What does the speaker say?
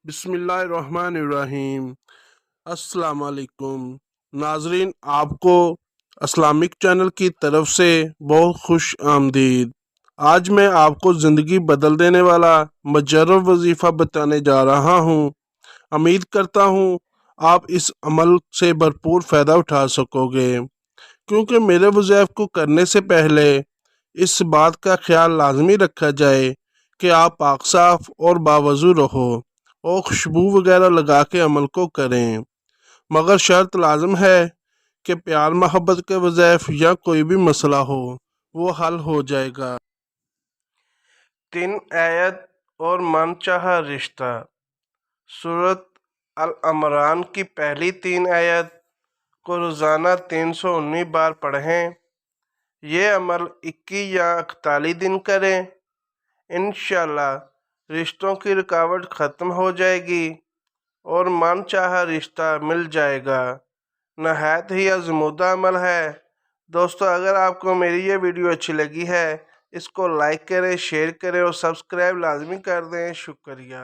बिस्मिल्लाहिर्रहमानिर्रहीम। अस्सलाम वालेकुम नाजरीन, आपको इस्लामिक चैनल की तरफ से बहुत खुश आमदीद। आज मैं आपको ज़िंदगी बदल देने वाला मुजर्रब वजीफ़ा बताने जा रहा हूँ। उम्मीद करता हूँ आप इस अमल से भरपूर फ़ायदा उठा सकोगे, क्योंकि मेरे वज़ीफ़े को करने से पहले इस बात का ख्याल लाजमी रखा जाए कि आप पाक साफ और बावजू रहो और खुशबू वगैरह लगा के अमल को करें। मगर शर्त लाजम है कि प्यार मोहब्बत के वज़ैफ या कोई भी मसला हो वो हल हो जाएगा। 3 आयत और मनचाहा रिश्ता। सूरत अल अमरान की पहली 3 आयत को रोज़ाना 319 बार पढ़ें। ये अमल 21 या 41 दिन करें। इंशाअल्लाह रिश्तों की रुकावट ख़त्म हो जाएगी और मनचाहा रिश्ता मिल जाएगा। नहायत ही आज़मूदा अमल है। दोस्तों, अगर आपको मेरी ये वीडियो अच्छी लगी है, इसको लाइक करें, शेयर करें और सब्सक्राइब लाजमी कर दें। शुक्रिया।